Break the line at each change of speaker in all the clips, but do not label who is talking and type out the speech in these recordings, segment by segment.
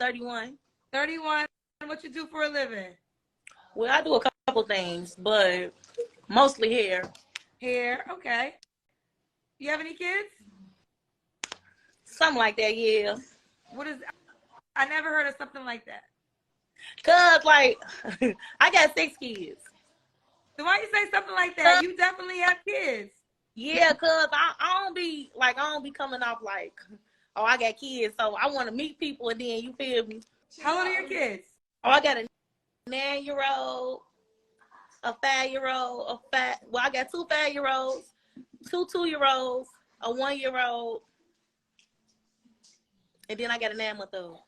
31.
31. What you do for a living?
Well, I do a couple things, but mostly hair.
Hair. Okay. You have any kids?
Something like that, yeah.
What is? I never heard of something like that.
Cause like I got 6 kids.
So why you say something like that? You definitely have kids.
Yeah, cause I don't be coming off like, oh, I got kids, so I want to meet people, and then you feel me.
How old are your kids?
Oh, I got a 9-year-old, a 5-year-old, well, I got 2 5-year-olds, 2 2-year-olds, a 1-year-old, and then I got a 9-month-old.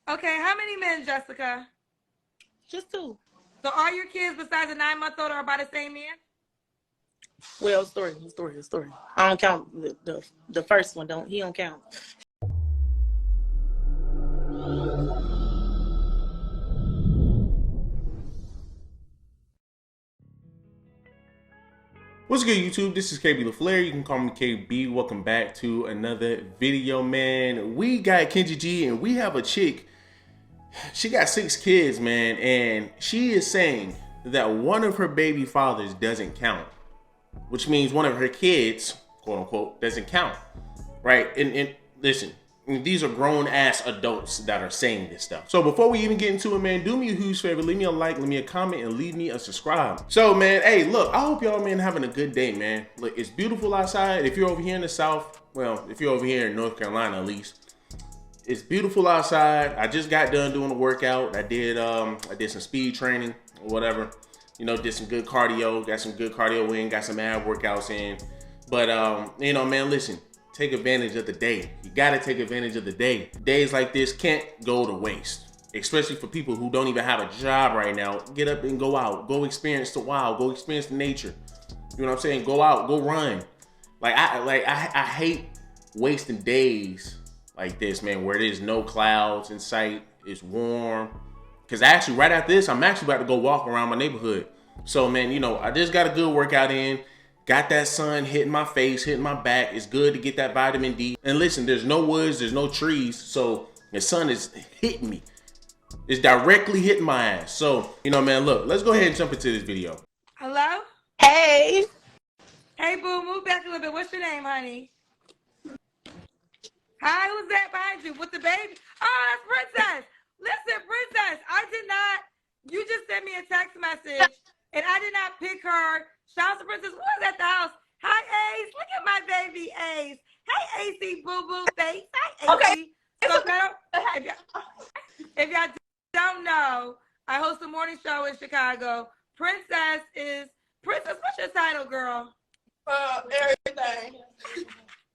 Okay, how many men, Jessica?
Just 2.
So all your kids besides a 9-month-old are by the same man?
Well, story. I don't count the first one. He don't count.
What's good, YouTube? This is KB LaFleur. You can call me KB. Welcome back to another video, man. We got Kenji G, and we have a chick. She got 6 kids, man, and she is saying that one of her baby fathers doesn't count, which means one of her kids, quote unquote, doesn't count, right? And listen, these are grown-ass adults that are saying this stuff. So before we even get into it, man, do me a huge favor. Leave me a like, leave me a comment, and leave me a subscribe. So, man, hey, look, I hope y'all, man, having a good day, man. Look, it's beautiful outside. If you're over here in the South, well, if you're over here in North Carolina, at least, it's beautiful outside. I just got done doing a workout. I did some speed training or whatever. You know, did some good cardio, got some good cardio in, got some ab workouts in. But, you know, man, listen, take advantage of the day. You got to take advantage of the day. Days like this can't go to waste, especially for people who don't even have a job right now. Get up and go out. Go experience the wild. Go experience the nature. You know what I'm saying? Go out. Go run. I hate wasting days like this, man, where there's no clouds in sight. It's warm. Because actually, right after this, I'm actually about to go walk around my neighborhood. So, man, you know, I just got a good workout in. Got that sun hitting my face, hitting my back. It's good to get that vitamin D. And listen, there's no woods, there's no trees. So the sun is hitting me. It's directly hitting my ass. So, you know, man, look, let's go ahead and jump into this video.
Hello?
Hey.
Hey, boo, move back a little bit. What's your name, honey? Hi, who's that behind you with the baby? Oh, that's Princess. Listen, Princess, you just sent me a text message, and I did not pick her. Shout out to Princess. Who is at the house? Hi, Ace. Look at my baby, Ace. Hey, AC, boo-boo face. Hi, AC.
Okay.
So, if y'all don't know, I host a morning show in Chicago. Princess, what's your title, girl?
Everything.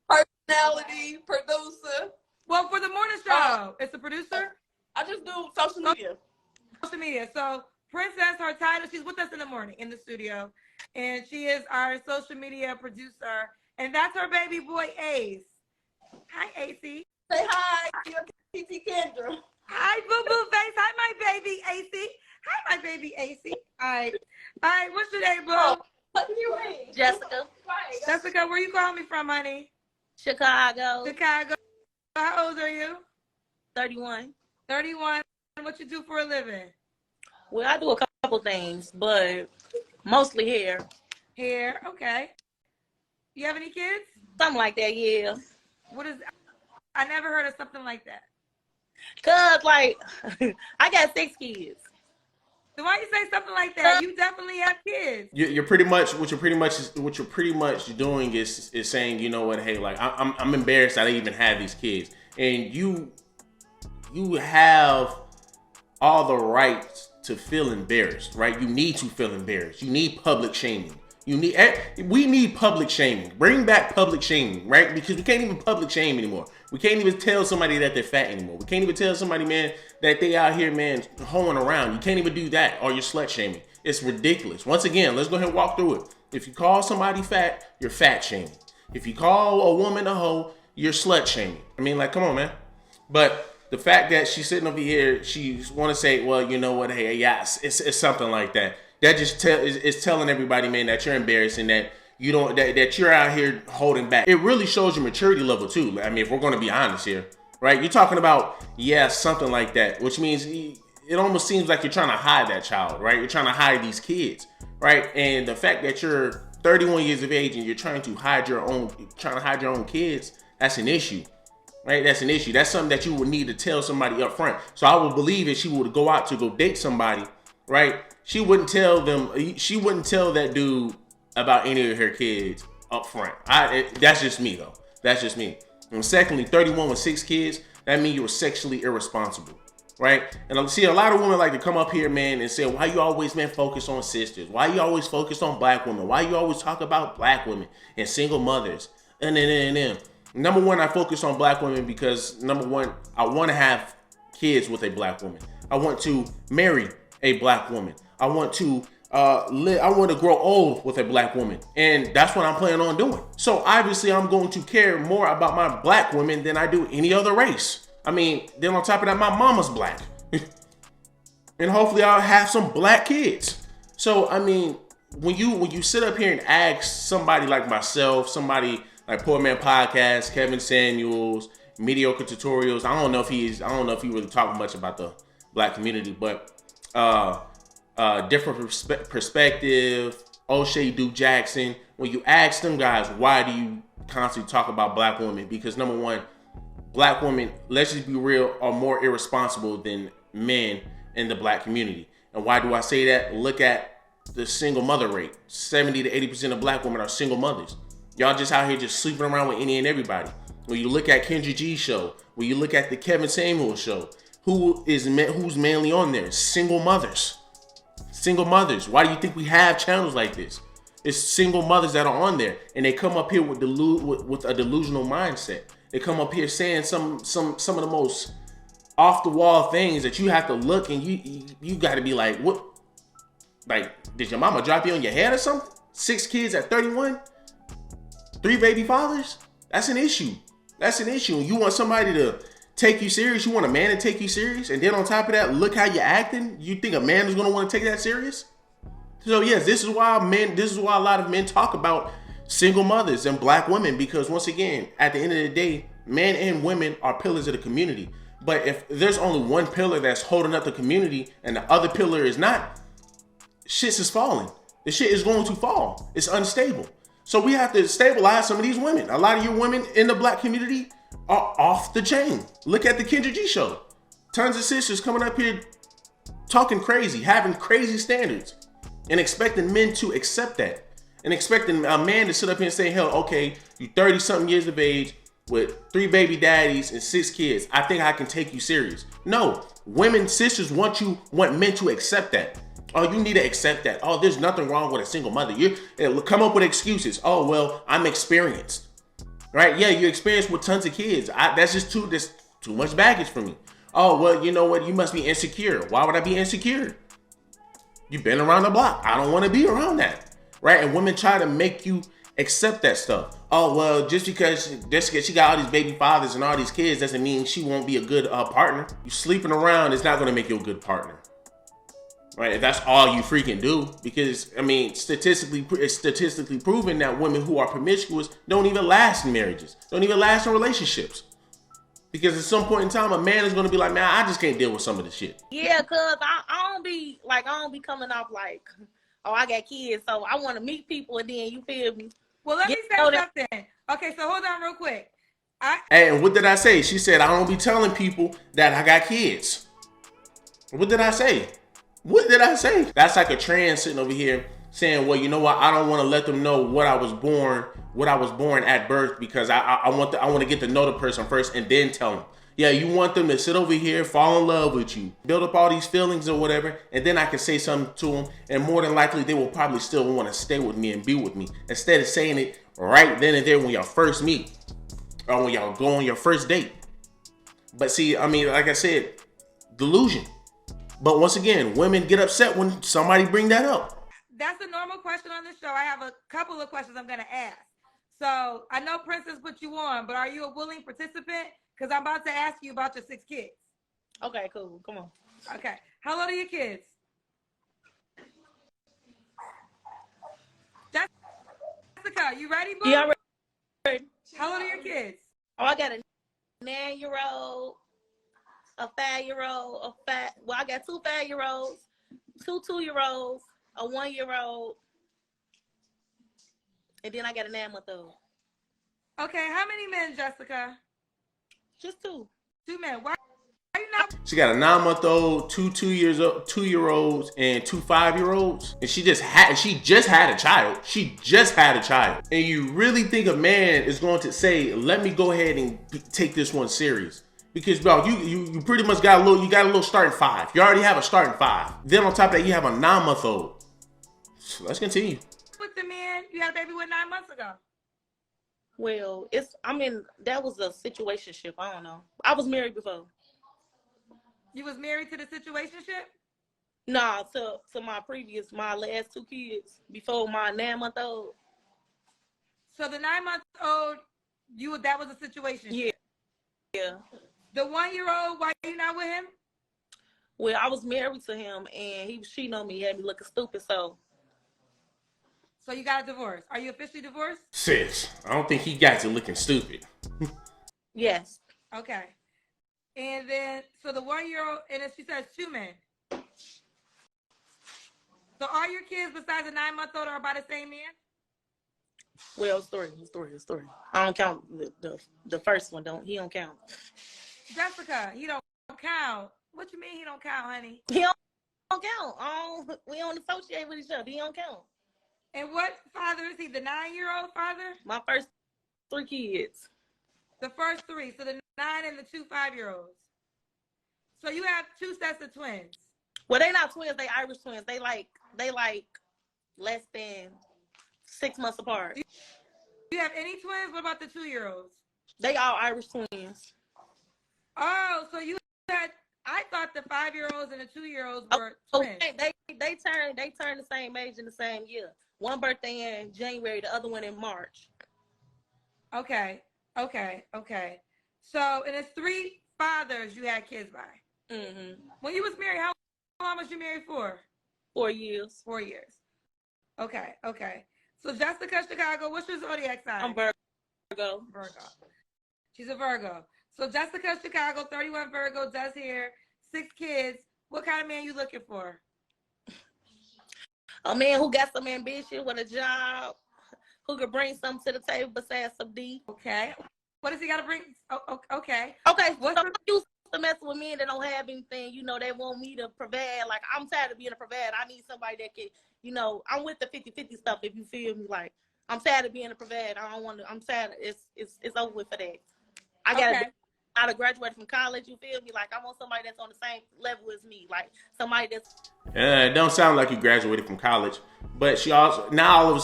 Personality, producer.
Well, for the morning show, it's a producer?
I just do social media.
Social media. So Princess, her title, she's with us in the morning in the studio, and she is our social media producer, and that's her baby boy, Ace. Hi, AC.
Say hi, TT Kendra.
Hi, boo boo face. Hi, my baby, AC. Hi, my baby, AC. All right. What's your name, boo?
What do you mean?
Jessica.
Jessica, where you calling me from, honey?
Chicago.
How old are you?
31.
31. What you do for a living?
Well, I do a couple things, but mostly hair.
Hair. Okay. You have any kids?
Something like that, yeah.
What is? I never heard of something like that.
Cause like I got 6 kids.
So why you say something like that? You definitely have kids.
You're pretty much what you're pretty much doing is saying, you know what, hey, like I'm embarrassed that I even have these kids, and you have all the right to feel embarrassed, right? You need to feel embarrassed. You need public shaming. We need public shaming. Bring back public shaming, right? Because we can't even public shame anymore. We can't even tell somebody that they're fat anymore. We can't even tell somebody, man, that they out here, man, hoeing around. You can't even do that, or you're slut shaming. It's ridiculous. Once again, let's go ahead and walk through it. If you call somebody fat, you're fat shaming. If you call a woman a hoe, you're slut shaming. I mean, like, come on, man. But the fact that she's sitting over here, she want to say, well, you know what, hey, yes, it's something like that. That just is telling everybody, man, that you're embarrassing, that you don't, that you're out here holding back. It really shows your maturity level too. I mean, if we're going to be honest here, right? You're talking about, yeah, something like that, which means it almost seems like you're trying to hide that child, right? You're trying to hide these kids, right? And the fact that you're 31 years of age and you're trying to hide your own kids, that's an issue, right? That's an issue. That's something that you would need to tell somebody up front. So I would believe if she would go out to go date somebody, right? She wouldn't tell that dude about any of her kids up front. That's just me though. That's just me. And secondly, 31 with 6 kids, that means you were sexually irresponsible, right? And I see a lot of women like to come up here, man, and say, why you always, man, focus on sisters? Why you always focus on black women? Why you always talk about black women and single mothers? And then. Number one, I focus on black women because, number one, I want to have kids with a black woman. I want to marry a black woman. I want to I want to grow old with a black woman, and that's what I'm planning on doing. So obviously, I'm going to care more about my black women than I do any other race. I mean, then on top of that, my mama's black, and hopefully, I'll have some black kids. So I mean, when you sit up here and ask somebody like myself, somebody like Poor Man Podcast, Kevin Samuels, Mediocre Tutorials. I don't know if he really talking much about the black community, but different perspective, O'Shea Duke Jackson. When you ask them guys, why do you constantly talk about black women? Because number one, black women, let's just be real, are more irresponsible than men in the black community. And why do I say that? Look at the single mother rate. 70 to 80% of black women are single mothers. Y'all just out here just sleeping around with any and everybody. When you look at Kendra G's show, when you look at the Kevin Samuels show, who's mainly on there? Single mothers. Single mothers. Why do you think we have channels like this? It's single mothers that are on there, and they come up here with a delusional mindset. They come up here saying some of the most off the wall things that you have to look and you got to be like, what? Like, did your mama drop you on your head or something? 6 kids at 31? 3 baby fathers? That's an issue. That's an issue. You want somebody to take you serious? You want a man to take you serious? And then on top of that, look how you're acting? You think a man is going to want to take that serious? So yes, this is why a lot of men talk about single mothers and black women, because once again, at the end of the day, men and women are pillars of the community. But if there's only one pillar that's holding up the community and the other pillar is not, shit is falling. The shit is going to fall. It's unstable. So we have to stabilize some of these women. A lot of you women in the black community are off the chain. Look at the Kendra G show. Tons of sisters coming up here talking crazy, having crazy standards, and expecting men to accept that. And expecting a man to sit up here and say, hell, okay, you 30-something years of age with 3 baby daddies and 6 kids. I think I can take you serious. No, women, sisters want men to accept that. Oh, you need to accept that. Oh, there's nothing wrong with a single mother. You come up with excuses. Oh, well, I'm experienced. Right? Yeah, you're experienced with tons of kids. That's too much baggage for me. Oh, well, you know what? You must be insecure. Why would I be insecure? You've been around the block. I don't want to be around that. Right? And women try to make you accept that stuff. Oh, well, just because she got all these baby fathers and all these kids doesn't mean she won't be a good partner. You sleeping around is not going to make you a good partner. Right? If that's all you freaking do, because I mean, it's statistically proven that women who are promiscuous don't even last in marriages, don't even last in relationships, because at some point in time, a man is going to be like, man, I just can't deal with some of this shit.
Yeah, cause I don't be coming off like, oh, I got kids, so I want to meet people, and then you feel me.
Well, let me say something. Okay, so hold on real quick.
And what did I say? She said, I don't be telling people that I got kids. What did I say? What did I say? That's like a trans sitting over here saying, well, you know what? I don't want to let them know what I was born at birth, because I want to get to know the person first and then tell them. Yeah, you want them to sit over here, fall in love with you, build up all these feelings or whatever, and then I can say something to them, and more than likely they will probably still want to stay with me and be with me, instead of saying it right then and there when y'all first meet or when y'all go on your first date. But see, I mean, like I said, delusion. But once again, women get upset when somebody bring that up.
That's a normal question on the show. I have a couple of questions I'm going to ask. So I know Princess put you on, but are you a willing participant? Because I'm about to ask you about your 6 kids.
Okay, cool. Come on.
Okay. How old are your kids? Jessica, you ready, boo?
Yeah, I'm ready.
How old are your kids?
Oh, I got a 9-year-old, a 5-year-old, well, I got 2 5-year-olds, 2 2-year-olds, a 1-year-old, and then I got a 9-month-old.
Okay, how many men, Jessica?
Just 2.
2 men. Why are you not?
She got a 9-month-old, 2-year-olds, and 2 5-year-olds, and she just had a child. She just had a child, and you really think a man is going to say, "Let me go ahead and take this one serious"? Because bro, you pretty much got a little starting 5. You already have a starting 5. Then on top of that, you have a 9-month-old. So let's continue.
With the man you had a baby with 9 months ago.
Well, that was a situationship. I don't know. I was married before.
You was married to the situationship?
Nah, to my last 2 kids before my 9-month-old.
So the 9-month-old, that was a situationship.
Yeah.
The 1-year-old, why are you not with him?
Well, I was married to him, and he was cheating on me. He had me looking stupid, so.
So you got a divorce. Are you officially divorced?
Sis, I don't think he got you looking stupid.
Yes.
Okay. And then, so the 1-year-old, and then she says 2 men. So all your kids besides the 9-month-old are by the same man?
Well, story. I don't count the first one. He don't count.
Jessica, he don't count. What you mean he don't count, honey?
He don't count. We don't associate with each other. He don't count.
And what father is he? The 9-year-old father?
My first 3 kids.
The first 3. So the 9 and the 2 5-year-olds. So you have 2 sets of twins.
Well, they not twins. They Irish twins. They like less than 6 months apart.
Do you have any twins? What about the 2-year-olds?
They all Irish twins.
Oh, so you had, I thought the 5-year-olds and the 2-year-olds were twins.
They turned the same age in the same year. One birthday in January, the other one in March.
Okay. So, and it's 3 fathers you had kids by.
Mm-hmm.
When you was married, how long was you married for?
4 years.
4 years. Okay. So Jessica Chicago, what's your zodiac sign?
I'm Virgo.
She's a Virgo. So Jessica Chicago, 31 Virgo, does hair, 6 kids. What kind of man you looking for?
A man who got some ambition with a job, who could bring something to the table besides some D.
Okay. What does he got to bring? Okay.
Okay,
What's
so I'm used to messing with men that don't have anything. They want me to provide. Like, I'm tired of being a provider. I need somebody that can, I'm with the 50-50 stuff, if you feel me. Like, I'm tired of being a provider. I'm tired. It's over with for that. I graduated from college, you feel me? Like, I want somebody that's on the same level as me. Like, somebody that's...
It don't sound like you graduated from college, but she also, now all of a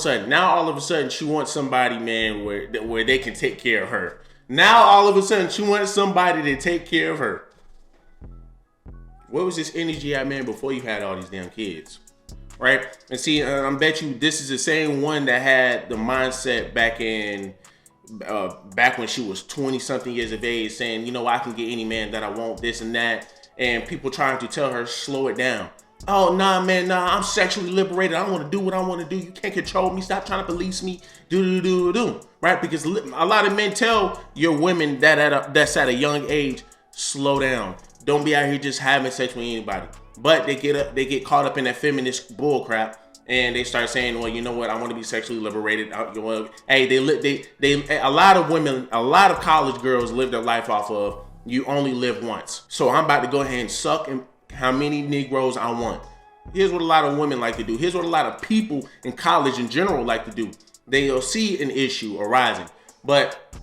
sudden, she wants somebody, man, where they can take care of her. Now, all of a sudden, she wants somebody to take care of her. What was this energy at, man, before you had all these damn kids? Right? And see, I bet you this is the same one that had the mindset back when she was 20-something years of age, saying, I can get any man that I want, this and that. And people trying to tell her, slow it down. Oh, nah, man, I'm sexually liberated. I want to do what I want to do. You can't control me. Stop trying to police me. Do. Right? Because a lot of men tell your women that's at a young age, slow down. Don't be out here just having sex with anybody. But they get caught up in that feminist bull crap. And they start saying, well, you know what? I want to be sexually liberated. Hey, a lot of women, a lot of college girls live their life off of, you only live once. So I'm about to go ahead and suck how many Negroes I want. Here's what a lot of women like to do. Here's what a lot of people in college in general like to do. They'll see an issue arising, but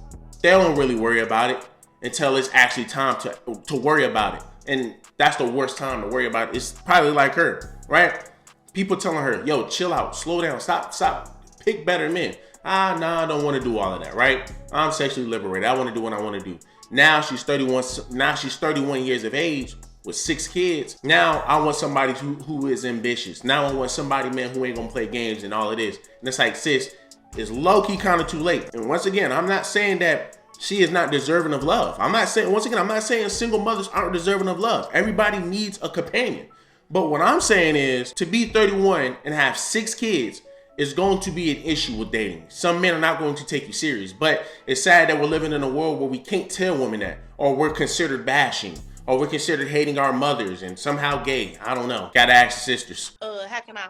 they don't really worry about it until it's actually time to worry about it. And that's the worst time to worry about it. It's probably like her, right? People telling her, yo, chill out, slow down, stop, pick better men. Nah, I don't want to do all of that, right? I'm sexually liberated. I want to do what I want to do. Now she's 31. Now she's 31 years of age with 6 kids. Now I want somebody who is ambitious. Now I want somebody, man, who ain't gonna play games and all of this. And it's like, sis, it's low-key kind of too late. And once again, I'm not saying that she is not deserving of love. I'm not saying single mothers aren't deserving of love. Everybody needs a companion. But what I'm saying is, to be 31 and have 6 kids is going to be an issue with dating. Some men are not going to take you serious, but it's sad that we're living in a world where we can't tell women that, or we're considered bashing, or we're considered hating our mothers and somehow gay. I don't know. Gotta ask the sisters.
How can I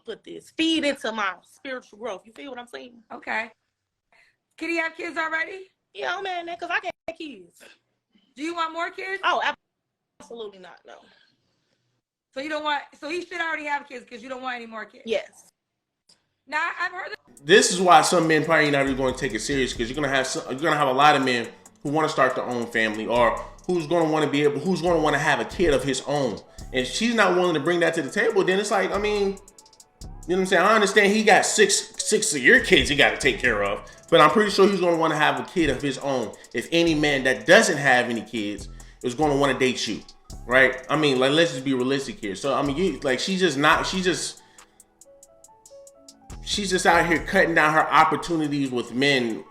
put this? Feed into my spiritual growth. You feel what I'm saying?
Okay. Can he have kids already?
Yeah, I'm in there because I can't have kids.
Do you want more kids?
Oh, absolutely not. No.
So you don't want, so he should already have kids because you don't want any more kids.
Yes.
Now I've heard
This is why some men probably not even going to take it serious, because you're gonna have a lot of men who want to start their own family, or who's going to want to have a kid of his own, and she's not willing to bring that to the table. Then it's like, I mean, you know what I'm saying? I understand he got six of your kids he got to take care of, but I'm pretty sure he's going to want to have a kid of his own. If any man that doesn't have any kids is going to want to date you, right? I mean, like, let's just be realistic here. So I mean, she's just out here cutting down her opportunities with men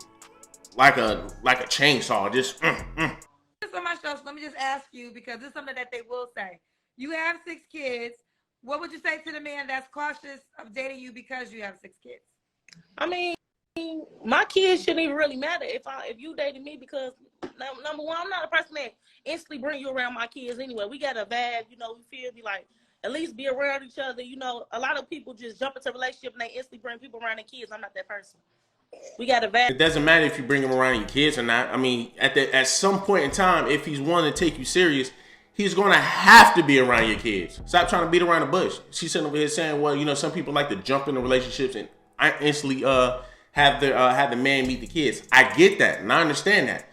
like a chainsaw. Just
this on my show, so let me just ask you, because this is something that they will say. You have 6 kids. What would you say to the man that's cautious of dating you because you have 6 kids?
I mean, my kids shouldn't even really matter if you dated me, because number one, I'm not a person that instantly bring you around my kids anyway. We got a vibe, you know, we feel me like at least be around each other. You know, a lot of people just jump into a relationship and they instantly bring people around their kids. I'm not that person. We got a vibe.
It doesn't matter if you bring him around your kids or not. I mean, at some point in time, if he's wanting to take you serious, he's going to have to be around your kids. Stop trying to beat around the bush. She's sitting over here saying, well, you know, some people like to jump into relationships and I instantly have the man meet the kids. I get that and I understand that.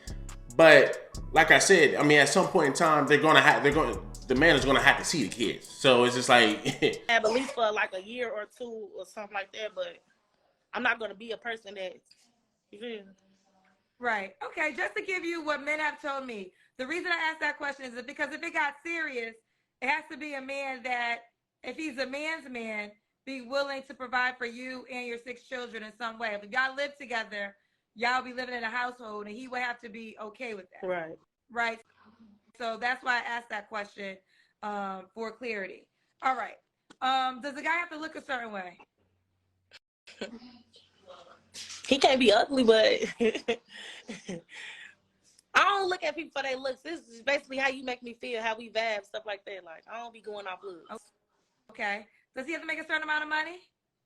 But like I said, I mean, at some point in time, the man is going to have to see the kids. So it's just like
At least for like a year or two or something like that, but I'm not going to be a person that, you feel me?
Right. Okay, just to give you what men have told me. The reason I asked that question is because if it got serious, it has to be a man that, if he's a man's man, be willing to provide for you and your 6 children in some way. If y'all live together, y'all be living in a household, and he would have to be okay with that.
Right.
Right. So that's why I asked that question for clarity. All right. Does the guy have to look a certain way?
He can't be ugly, but I don't look at people for their looks. This is basically how you make me feel, how we vibe, stuff like that. Like, I don't be going off looks.
Okay. Does he have to make a certain amount of money?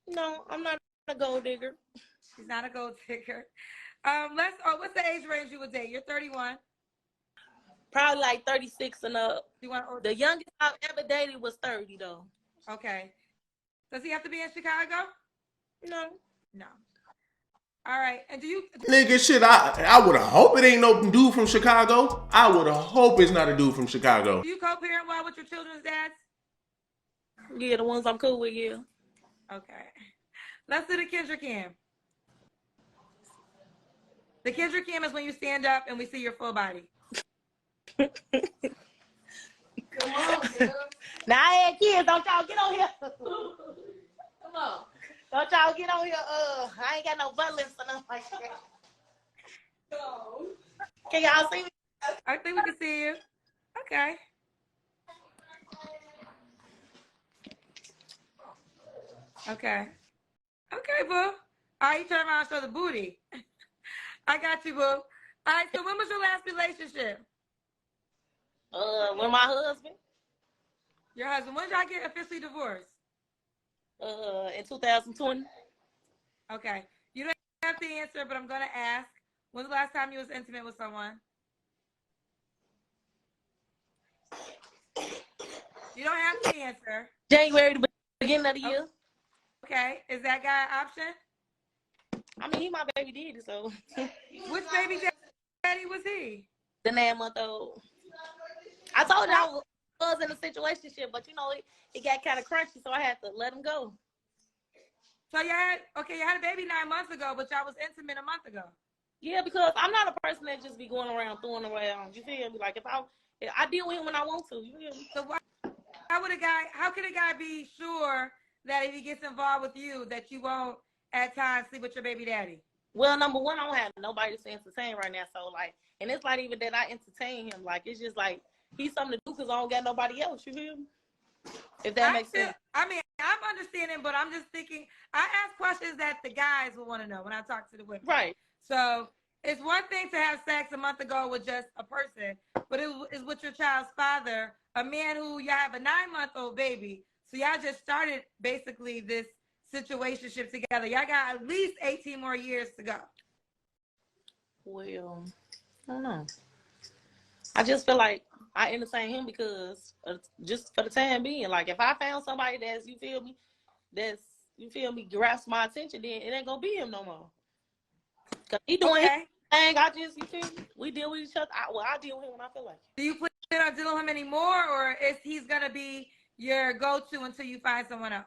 No, I'm not a gold digger.
He's not a gold digger. What's the age range you would date? You're 31.
Probably like 36 and up.
You want
The youngest I've ever dated was 30, though.
Okay. Does he have to be in Chicago?
No.
No. All right. And do you?
nigga, shit, I would hope it ain't no dude from Chicago. I would hope it's not a dude from Chicago.
Do you co-parent well with your children's dads?
Yeah, the ones I'm cool with, yeah.
Okay. Let's do the Kendra Cam. The Kendra Cam is when you stand up and we see your full body.
Come on, girl.
Now I had kids. Don't y'all get on here.
Come on.
Don't y'all get on here. I ain't got no butt lifts or nothing like that.
No.
Can y'all see me?
I think we can see you. Okay. Okay. Okay, boo. All right, you turn around and show the booty. I got you, boo. All right, so when was your last relationship?
With my husband.
Your husband. When did y'all get officially divorced?
In 2020.
Okay. You don't have to answer, but I'm going to ask. When's the last time you was intimate with someone? You don't have to answer.
January, the beginning of the year.
Okay. Is that guy an option?
I mean, he my baby daddy, so.
Which baby daddy was he?
The 9-month-old. I told you I was in a situationship, but you know, it got kind of crunchy, so I had to let him go.
So you had a baby 9 months ago, but y'all was intimate a month ago.
Yeah, because I'm not a person that just be going around throwing around. You feel me? Like if I deal with him when I want to. You feel me?
So how could a guy be sure that if he gets involved with you, that you won't at times sleep with your baby daddy?
Well, number one, I don't have nobody to entertain right now, so like, and it's not even that I entertain him. Like, it's just like he's something to do because I don't got nobody else. You feel me? If that makes sense.
I mean, I'm understanding, but I'm just thinking. I ask questions that the guys will want to know when I talk to the women.
Right.
So it's one thing to have sex a month ago with just a person, but it is with your child's father, a man who y'all have a 9-month-old baby. So y'all just started basically this situationship together. Y'all got at least 18 more years to go.
Well, I don't know. I just feel like I entertain him because just for the time being. Like if I found somebody that's grasp my attention, then it ain't gonna be him no more. Cause he doing his thing. You feel me? We deal with each other. I deal with him when I feel like it.
Do you plan on dealing with him anymore, or is he's gonna be your go-to until you find someone else?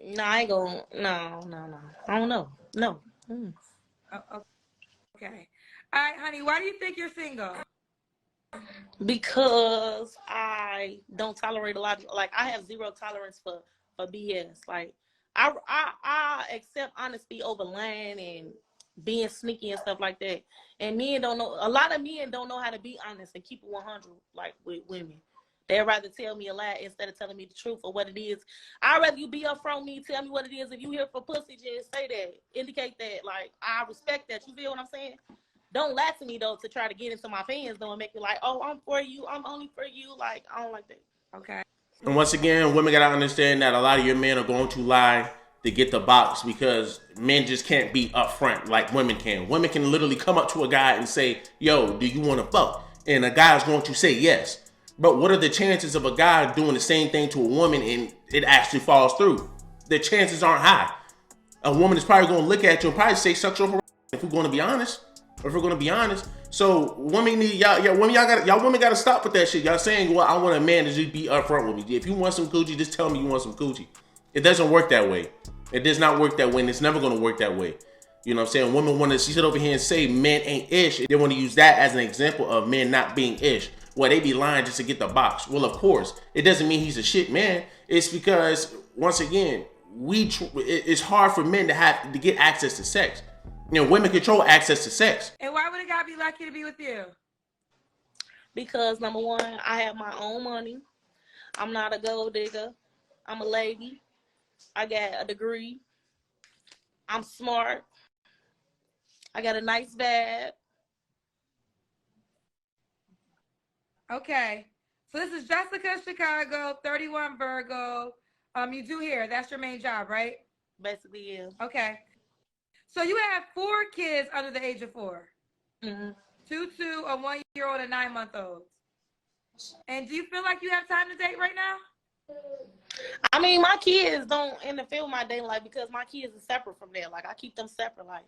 No, I ain't gonna. No. I don't know. No.
Oh, okay. All right, honey. Why do you think you're single?
Because I don't tolerate a lot of, like, I have zero tolerance for BS. Like I accept honesty over lying and being sneaky and stuff like that. And a lot of men don't know how to be honest and keep it 100 like with women. They'd rather tell me a lie instead of telling me the truth or what it is. I'd rather you be upfront with me, tell me what it is. If you here for pussy, just say that. Indicate that. Like, I respect that. You feel what I'm saying? Don't lie to me, though, to try to get into my fans, though, and make me like, oh, I'm for you. I'm only for you. Like, I don't like that.
Okay.
And once again, women got to understand that a lot of your men are going to lie to get the box because men just can't be upfront like women can. Women can literally come up to a guy and say, yo, do you want to fuck? And a guy's going to say yes. But what are the chances of a guy doing the same thing to a woman and it actually falls through? The chances aren't high. A woman is probably going to look at you and probably say sexual harassment if we're going to be honest. So women need y'all women got to stop with that shit. Y'all saying, well, I want a man to just be upfront with me. If you want some coochie, just tell me you want some coochie. It doesn't work that way. It does not work that way, and it's never going to work that way. You know what I'm saying? Women want to sit over here and say men ain't ish. They want to use that as an example of men not being ish. Well, they be lying just to get the box. Well, of course, it doesn't mean he's a shit man. It's because, once again, it's hard for men to get access to sex. You know, women control access to sex.
And why would a guy be lucky to be with you?
Because, number one, I have my own money. I'm not a gold digger. I'm a lady. I got a degree. I'm smart. I got a nice vibe.
Okay. So this is Jessica Chicago, 31 Virgo. You do hair. That's your main job, right?
Basically, yeah.
Okay. So you have 4 kids under the age of 4.
Mm-hmm.
2, a 1-year-old, and 9-month-old. And do you feel like you have time to date right now?
I mean, my kids don't interfere with my dating life because my kids are separate from there. Like, I keep them separate. Like,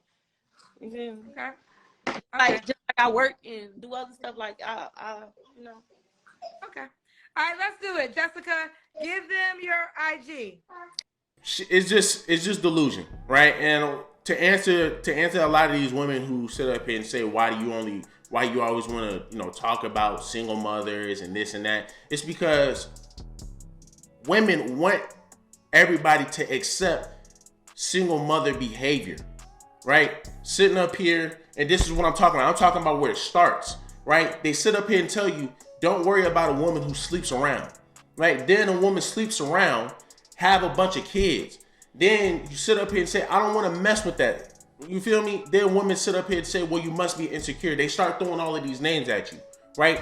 you feel me?
Okay.
Like, just like I work and do other stuff. Like, you know.
Okay. All right, let's do it. Jessica, give them your IG.
It's just delusion, right? And to answer a lot of these women who sit up here and say, why you always want to, talk about single mothers and this and that, it's because women want everybody to accept single mother behavior, right? Sitting up here, and this is what I'm talking about. I'm talking about where it starts, right? They sit up here and tell you, don't worry about a woman who sleeps around, right? Then a woman sleeps around, have a bunch of kids. Then you sit up here and say, I don't want to mess with that. You feel me? Then women sit up here and say, well, you must be insecure. They start throwing all of these names at you, right?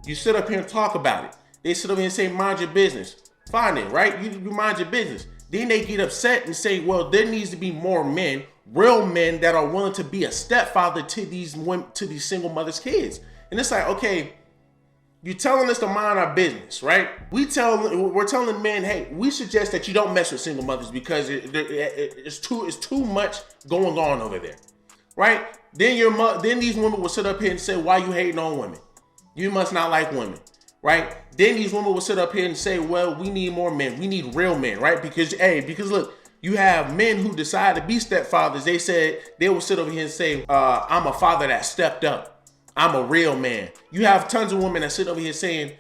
You sit up here and talk about it. They sit up here and say, mind your business. Fine then, right? You mind your business. Then they get upset and say, well, there needs to be more men, real men that are willing to be a stepfather to these women, to these single mothers' kids. And it's like, okay, you're telling us to mind our business, right? We're telling men, hey, we suggest that you don't mess with single mothers because it's too much going on over there, right? Then these women will sit up here and say, why you hating on women? You must not like women, right? Then these women will sit up here and say, well, we need more men. We need real men, right? Because look, you have men who decide to be stepfathers. They will sit over here and say, I'm a father that stepped up. I'm a real man. You have tons of women that sit over here saying,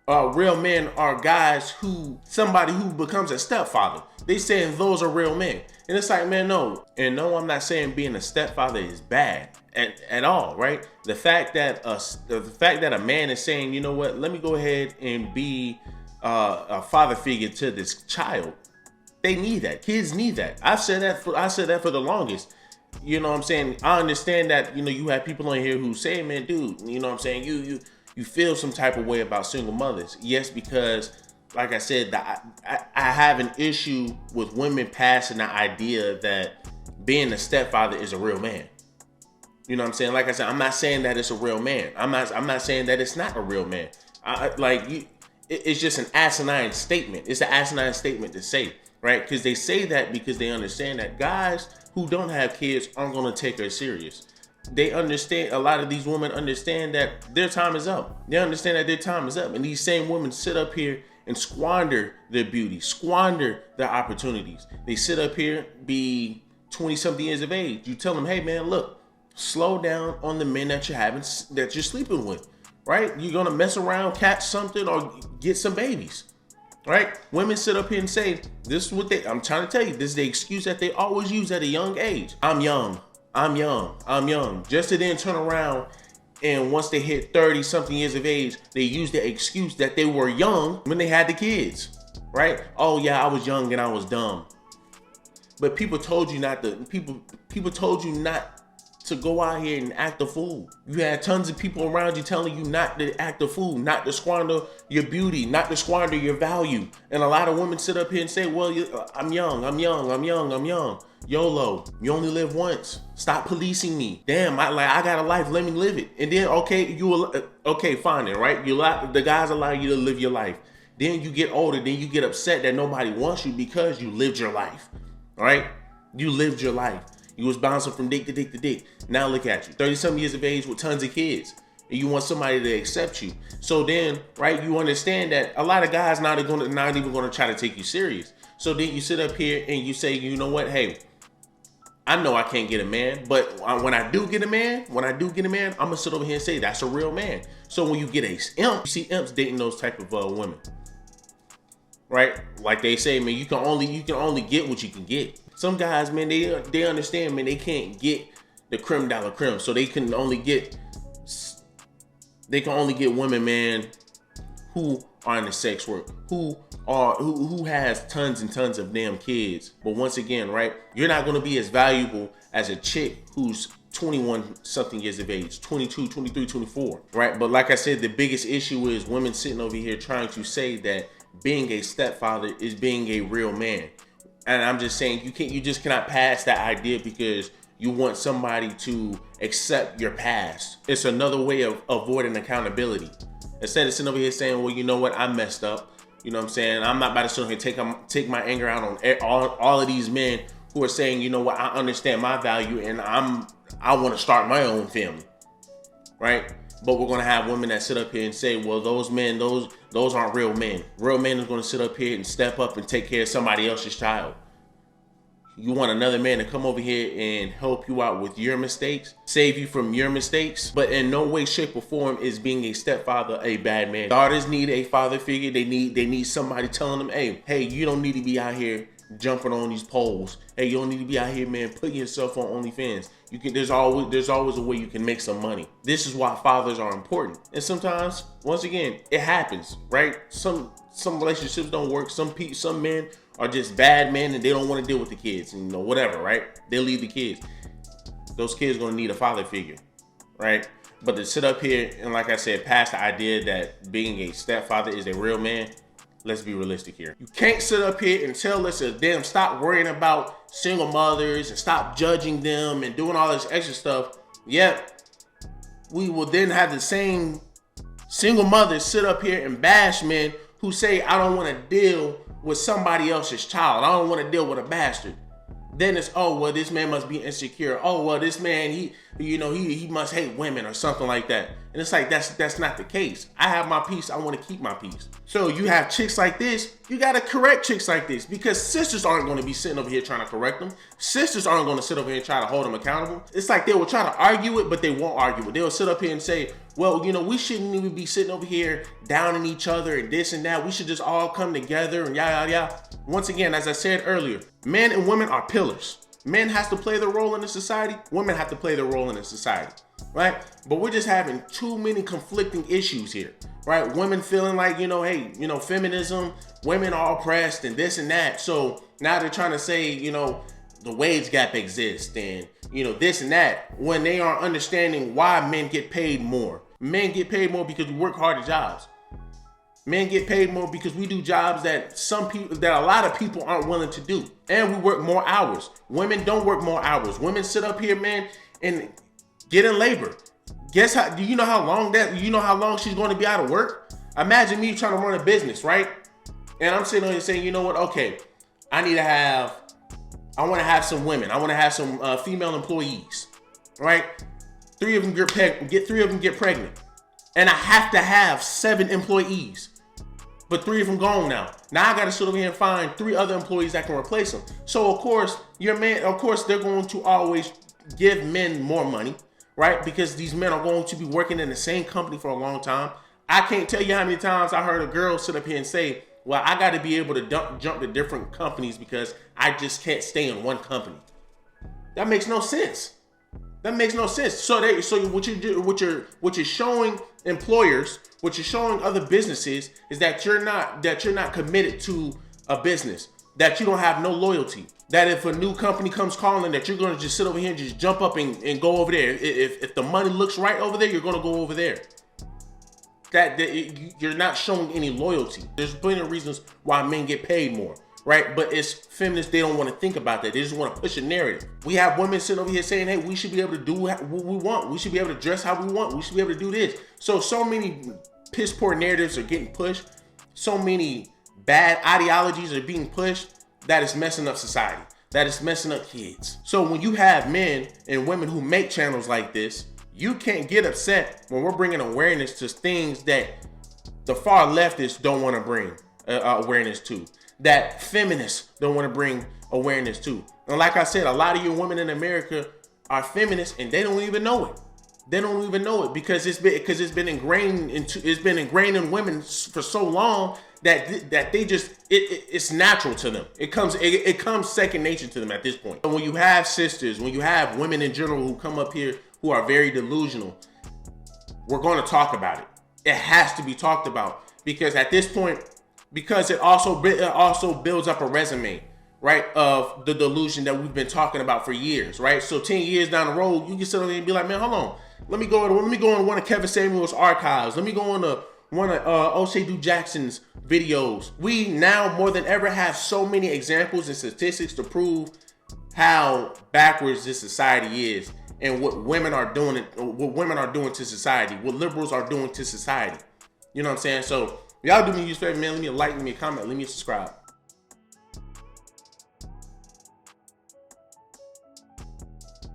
real men are guys somebody who becomes a stepfather. They saying those are real men. And it's like, man, no. And no, I'm not saying being a stepfather is bad at all, right? The fact that a man is saying, you know what, let me go ahead and be a father figure to this child. They need that. Kids need that. I said that for the longest. You know what I'm saying? I understand that, you have people on here who say, man, dude, you know what I'm saying? You feel some type of way about single mothers. Yes, because like I said, I have an issue with women passing the idea that being a stepfather is a real man. You know what I'm saying? Like I said, I'm not saying that it's a real man. I'm not saying that it's not a real man. It's just an asinine statement. It's an asinine statement to say, right? Because they say that because they understand that guys who don't have kids aren't going to take her serious. They understand, a lot of these women understand that their time is up. They understand that their time is up. And these same women sit up here and squander their beauty, squander their opportunities. They sit up here, be 20-something years of age. You tell them, hey man, look, slow down on the men that you're sleeping with, right? You're gonna mess around, catch something, or get some babies, right? Women sit up here and say, this is what I'm trying to tell you, this is the excuse that they always use at a young age. I'm young. Just to then turn around and once they hit 30-something years of age, they use the excuse that they were young when they had the kids, right? Oh yeah, I was young and I was dumb. But people told you not to, people told you not to go out here and act a fool. You had tons of people around you telling you not to act a fool, not to squander your beauty, not to squander your value. And a lot of women sit up here and say, well, I'm young. YOLO, you only live once. Stop policing me. Damn, I got a life, let me live it. And then, okay, fine then, right? The guys allow you to live your life. Then you get older, then you get upset that nobody wants you because you lived your life, right? You lived your life. You was bouncing from dick to dick to dick. Now look at you, 30-something years of age with tons of kids. And you want somebody to accept you. So then, right, you understand that a lot of guys not even gonna try to take you serious. So then you sit up here and you say, you know what, hey, I know I can't get a man, but when I do get a man, I'm gonna sit over here and say that's a real man. So when you get a imp, you see imps dating those type of women, right? Like they say, man, you can only get what you can get. Some guys, man, they understand, man, they can't get the creme de la creme, so they can only get women, man, who are in the sex work, who has tons and tons of damn kids. But once again, right, you're not going to be as valuable as a chick who's 21-something years of age, 22, 23, 24, right? But like I said, the biggest issue is women sitting over here trying to say that being a stepfather is being a real man. And I'm just saying, you just cannot pass that idea because you want somebody to accept your past. It's another way of avoiding accountability. Instead of sitting over here saying, well, you know what, I messed up. You know what I'm saying? I'm not about to sit here and take my anger out on all of these men who are saying, you know what, I understand my value and I want to start my own family, right? But we're going to have women that sit up here and say, well, those men, those aren't real men. Real men is going to sit up here and step up and take care of somebody else's child. You want another man to come over here and help you out with your mistakes, save you from your mistakes, but in no way, shape, or form is being a stepfather a bad man. Daughters need a father figure. They need somebody telling them, hey, you don't need to be out here jumping on these poles. Hey, you don't need to be out here, man, putting yourself on OnlyFans. There's always a way you can make some money. This is why fathers are important. And sometimes, once again, it happens, right? Some relationships don't work. Some men are just bad men and they don't want to deal with the kids and whatever, right? They leave the kids. Those kids gonna need a father figure, right? But to sit up here and, like I said, pass the idea that being a stepfather is a real man, let's be realistic here. You can't sit up here and tell us damn, stop worrying about single mothers and stop judging them and doing all this extra stuff. Yet we will then have the same single mothers sit up here and bash men who say, I don't want to deal with somebody else's child. I don't want to deal with a bastard. Then it's, oh, well, this man must be insecure. Oh, well, this man, he must hate women or something like that. And it's like, that's not the case. I have my peace. I want to keep my peace. So you have chicks like this. You got to correct chicks like this because sisters aren't going to be sitting over here trying to correct them. Sisters aren't going to sit over here and try to hold them accountable. It's like they will try to argue it, but they won't argue it. They'll sit up here and say, well, you know, we shouldn't even be sitting over here downing each other and this and that. We should just all come together and yada, yada, yada. Once again, as I said earlier, men and women are pillars. Men has to play their role in the society. Women have to play their role in the society, right? But we're just having too many conflicting issues here, right? Women feeling like, you know, hey, you know, feminism, women are oppressed and this and that. So now they're trying to say, you know, the wage gap exists and, you know, this and that, when they are understanding why men get paid more. Men get paid more because we work harder jobs. Men get paid more because we do jobs that a lot of people aren't willing to do. And we work more hours. Women don't work more hours. Women sit up here, man, and get in labor. Guess how, do you know how long she's going to be out of work? Imagine me trying to run a business, right? And I'm sitting here saying, you know what? Okay, I want to have some women. I want to have some female employees, right? 3 of them get pregnant. And I have to have 7 employees. But 3 of them gone now. Now I got to sit over here and find 3 other employees that can replace them. So of course, they're going to always give men more money, right? Because these men are going to be working in the same company for a long time. I can't tell you how many times I heard a girl sit up here and say, well, I got to be able to jump to different companies because I just can't stay in one company. That makes no sense. That makes no sense. So what you're showing employers, what you're showing other businesses is that you're not committed to a business, that you don't have no loyalty, that if a new company comes calling, that you're going to just sit over here and just jump up and go over there. If the money looks right over there, you're going to go over there. That you're not showing any loyalty. There's plenty of reasons why men get paid more, right? But it's feminists, they don't want to think about that. They just want to push a narrative. We have women sitting over here saying, hey, we should be able to do what we want. We should be able to dress how we want. We should be able to do this. So many piss poor narratives are getting pushed. So many bad ideologies are being pushed that is messing up society. That is messing up kids. So when you have men and women who make channels like this, you can't get upset when we're bringing awareness to things that the far leftists don't want to bring awareness to, that feminists don't want to bring awareness to. And like I said, a lot of you women in America are feminists and they don't even know it. They don't even know it because it's been ingrained in women for so long that it's natural to them. It comes second nature to them at this point. And when you have sisters, when you have women in general who come up here who are very delusional, we're going to talk about it. It has to be talked about because at this point, because it also builds up a resume, right, of the delusion that we've been talking about for years, right? So 10 years down the road, you can sit there and be like, man, hold on. Let me go on one of Kevin Samuel's archives. Let me go on one of O'Shea Du Jackson's videos. We now more than ever have so many examples and statistics to prove how backwards this society is and what women are doing to society, what liberals are doing to society. You know what I'm saying? So y'all do me a huge favor, man. Leave me a like, leave me a comment, leave me a subscribe.